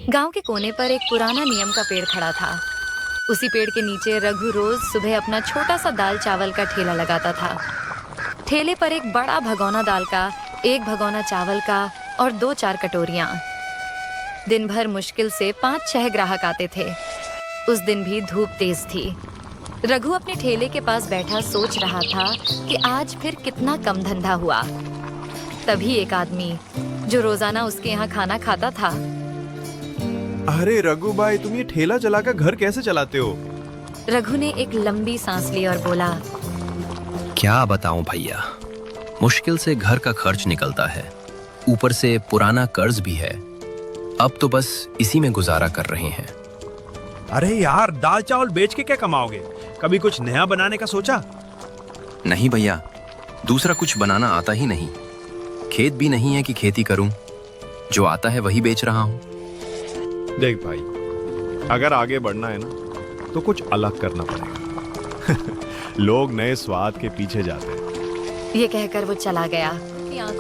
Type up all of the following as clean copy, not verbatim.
गांव के कोने पर एक पुराना नीम का पेड़ खड़ा था। उसी पेड़ के नीचे रघु रोज सुबह अपना छोटा सा दाल चावल का ठेला लगाता था। ठेले पर एक बड़ा भगोना दाल का, एक भगोना चावल का और 2-4 कटोरियां। दिन भर मुश्किल से 5-6 ग्राहक आते थे। उस दिन भी धूप तेज थी। रघु अपने ठेले के पास बैठा सोच रहा था कि आज फिर कितना कम धंधा हुआ। तभी एक आदमी जो रोजाना उसके यहाँ खाना खाता था। अरे रघु भाई, तुम ये ठेला चलाकर घर कैसे चलाते हो? रघु ने एक लंबी सांस ली और बोला, क्या बताऊं भैया, मुश्किल से घर का खर्च निकलता है, ऊपर से पुराना कर्ज भी है। अब तो बस इसी में गुजारा कर रहे हैं। अरे यार, दाल चावल बेच के क्या कमाओगे? कभी कुछ नया बनाने का सोचा? नहीं भैया, दूसरा कुछ बनाना आता ही नहीं। खेत भी नहीं है कि खेती करूं, जो आता है वही बेच रहा हूं। देख भाई, अगर आगे बढ़ना है ना तो कुछ अलग करना पड़ेगा। लोग नए स्वाद के पीछे जाते हैं। ये कहकर वो चला गया।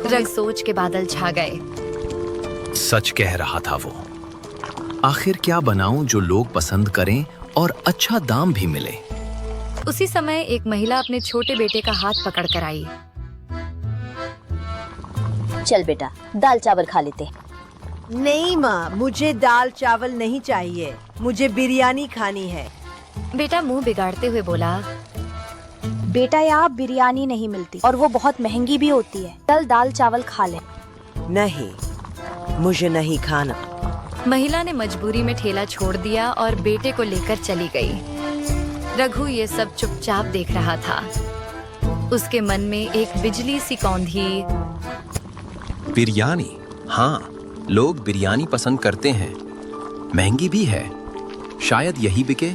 रघु सोच के बादल छा गए। सच कह रहा था वो। आखिर क्या बनाऊं जो लोग पसंद करें और अच्छा दाम भी मिले। उसी समय एक महिला अपने छोटे बेटे का हाथ पकड़ कर आई। चल बेटा, दाल चावल खा लेते। नहीं माँ, मुझे दाल चावल नहीं चाहिए, मुझे बिरयानी खानी है। बेटा मुंह बिगाड़ते हुए बोला, बेटा यहाँ बिरयानी नहीं मिलती और वो बहुत महंगी भी होती है। चल दाल चावल खा ले। नहीं, मुझे नहीं खाना। महिला ने मजबूरी में ठेला छोड़ दिया और बेटे को लेकर चली गई। रघु ये सब चुपचाप देख रहा था। उसके मन में एक बिजली सी कौंधी। बिरयानी, हाँ, लोग बिरयानी पसंद करते हैं, महंगी भी है, शायद यही बिके।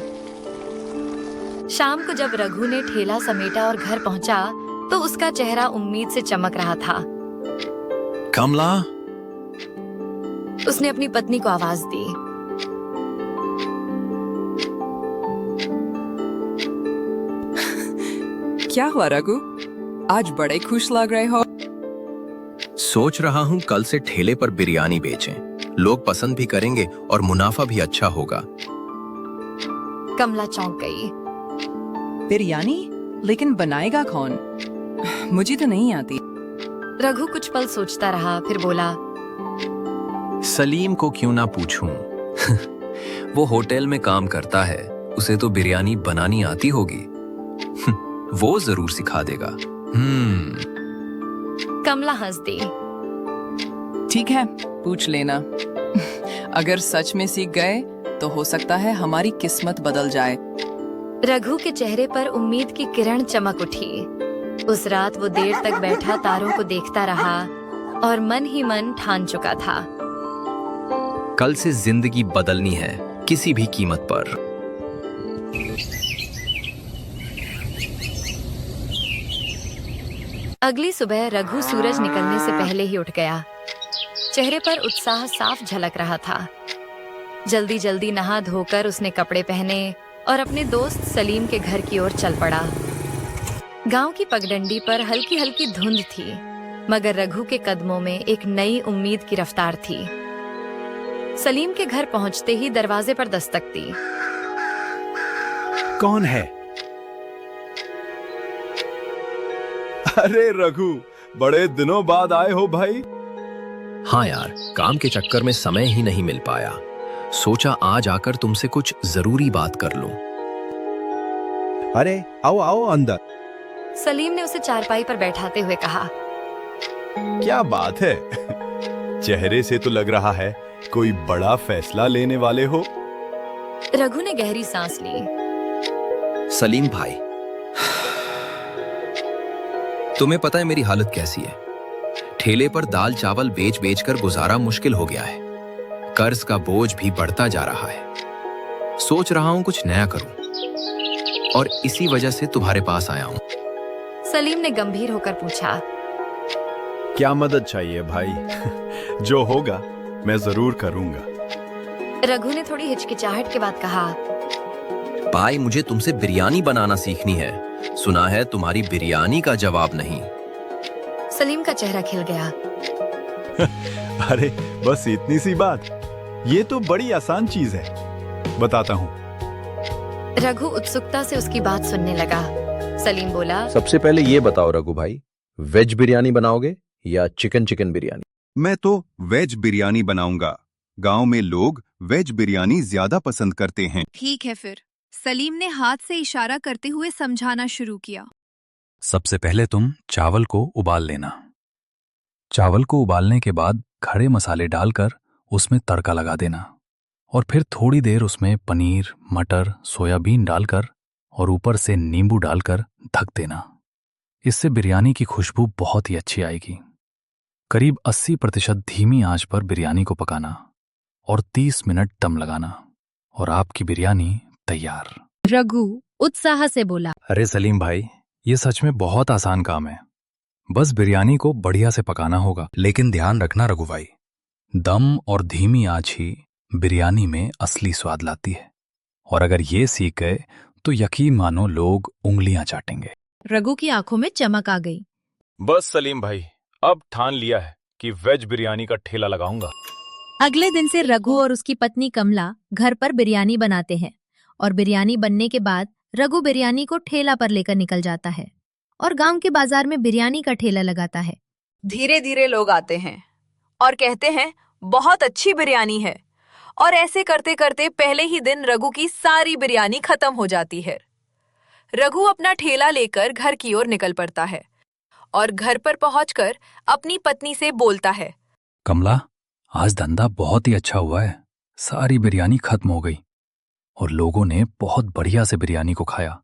शाम को जब रघु ने ठेला समेटा और घर पहुंचा तो उसका चेहरा उम्मीद से चमक रहा था। कमला, उसने अपनी पत्नी को आवाज दी। क्या हुआ रघु, आज बड़े खुश लग रहे हो? सोच रहा हूँ कल से ठेले पर बिरयानी बेचें, लोग पसंद भी करेंगे और मुनाफा भी अच्छा होगा। कमला चौंक गई। बिरयानी? लेकिन बनाएगा कौन? मुझे तो नहीं आती। रघु कुछ पल सोचता रहा, फिर बोला, सलीम को क्यों ना पूछूं? वो होटल में काम करता है, उसे तो बिरयानी बनानी आती होगी। वो जरूर सिखा देगा। कमला हंस दी। ठीक है, पूछ लेना। अगर सच में सीख गए तो हो सकता है हमारी किस्मत बदल जाए। रघु के चेहरे पर उम्मीद की किरण चमक उठी। उस रात वो देर तक बैठा तारों को देखता रहा और मन ही मन ठान चुका था, कल से जिंदगी बदलनी है, किसी भी कीमत पर। अगली सुबह रघु सूरज निकलने से पहले ही उठ गया। चेहरे पर उत्साह साफ झलक रहा था। जल्दी जल्दी नहा धोकर उसने कपड़े पहने और अपने दोस्त सलीम के घर की ओर चल पड़ा। गांव की पगडंडी पर हल्की हल्की धुंध थी, मगर रघु के कदमों में एक नई उम्मीद की रफ्तार थी। सलीम के घर पहुंचते ही दरवाजे पर दस्तक दी। कौन है? अरे रघु, बड़े दिनों बाद आए हो भाई। हाँ यार, काम के चक्कर में समय ही नहीं मिल पाया। सोचा आज आकर तुमसे कुछ जरूरी बात कर लूं। अरे आओ आओ अंदर। सलीम ने उसे चारपाई पर बैठाते हुए कहा, क्या बात है? चेहरे से तो लग रहा है कोई बड़ा फैसला लेने वाले हो। रघु ने गहरी सांस ली। सलीम भाई, तुम्हें पता है मेरी हालत कैसी है? ठेले पर दाल चावल बेच बेच कर गुजारा मुश्किल हो गया है। कर्ज का बोझ भी बढ़ता जा रहा है। सोच रहा हूं कुछ नया करूं और इसी वजह से तुम्हारे पास आया हूं। सलीम ने गंभीर होकर पूछा, क्या मदद चाहिए भाई? जो होगा मैं जरूर करूंगा। रघु ने थोड़ी हिचकिचाहट के बाद कहा, भाई मुझे तुमसे बिरयानी बनाना सीखनी है। सुना है तुम्हारी बिरयानी का जवाब नहीं। सलीम का चेहरा खिल गया। अरे बस इतनी सी बात। ये तो बड़ी आसान चीज है, बताता हूँ। रघु उत्सुकता से उसकी बात सुनने लगा। सलीम बोला, सबसे पहले ये बताओ रघु भाई, वेज बिरयानी बनाओगे या चिकन चिकन बिरयानी? मैं तो वेज बिरयानी बनाऊंगा। गांव में लोग वेज बिरयानी ज्यादा पसंद करते हैं। ठीक है फिर। सलीम ने हाथ से इशारा करते हुए समझाना शुरू किया। सबसे पहले तुम चावल को उबाल लेना। चावल को उबालने के बाद खड़े मसाले डालकर उसमें तड़का लगा देना और फिर थोड़ी देर उसमें पनीर, मटर, सोयाबीन डालकर और ऊपर से नींबू डालकर ढक देना। इससे बिरयानी की खुशबू बहुत ही अच्छी आएगी। करीब 80% धीमी आंच पर बिरयानी को पकाना और 30 मिनट दम लगाना और आपकी बिरयानी तैयार। रघु उत्साह से बोला, अरे सलीम भाई, ये सच में बहुत आसान काम है। बस बिरयानी को बढ़िया से पकाना होगा। लेकिन ध्यान रखना रघु भाई, दम और धीमी आंच ही बिरयानी में असली स्वाद लाती है। और अगर ये सीख गए तो यकीन मानो लोग उंगलियां चाटेंगे। रघु की आंखों में चमक आ गई। बस सलीम भाई, अब ठान लिया है कि वेज बिरयानी का ठेला लगाऊंगा। अगले दिन से रघु और उसकी पत्नी कमला घर पर बिरयानी बनाते हैं और बिरयानी बनने के बाद रघु बिरयानी को ठेला पर लेकर निकल जाता है और गांव के बाजार में बिरयानी का ठेला लगाता है। धीरे धीरे लोग आते हैं और कहते हैं बहुत अच्छी बिरयानी है, और ऐसे करते करते पहले ही दिन रघु की सारी बिरयानी खत्म हो जाती है। रघु अपना ठेला लेकर घर की ओर निकल पड़ता है और घर पर पहुंचकर अपनी पत्नी से बोलता है, कमला, आज धंधा बहुत ही अच्छा हुआ है। सारी बिरयानी खत्म हो गई और लोगों ने बहुत बढ़िया से बिरयानी को खाया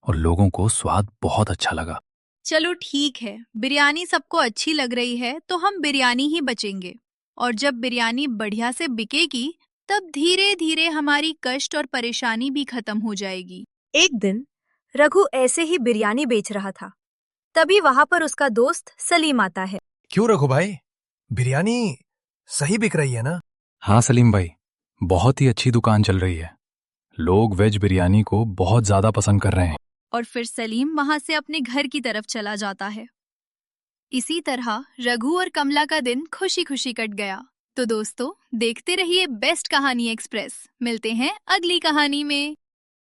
और लोगों को स्वाद बहुत अच्छा लगा। चलो ठीक है, बिरयानी सबको अच्छी लग रही है तो हम बिरयानी ही बचेंगे, और जब बिरयानी बढ़िया से बिकेगी तब धीरे धीरे हमारी कष्ट और परेशानी भी खत्म हो जाएगी। एक दिन रघु ऐसे ही बिरयानी बेच रहा था, तभी वहां पर उसका दोस्त सलीम आता है। क्यों रघु भाई, बिरयानी सही बिक रही है ना? हाँ सलीम भाई, बहुत ही अच्छी दुकान चल रही है। लोग वेज बिरयानी को बहुत ज्यादा पसंद कर रहे हैं। और फिर सलीम वहां से अपने घर की तरफ चला जाता है। इसी तरह रघु और कमला का दिन खुशी खुशी कट गया। तो दोस्तों, देखते रहिए बेस्ट कहानी एक्सप्रेस। मिलते हैं अगली कहानी में।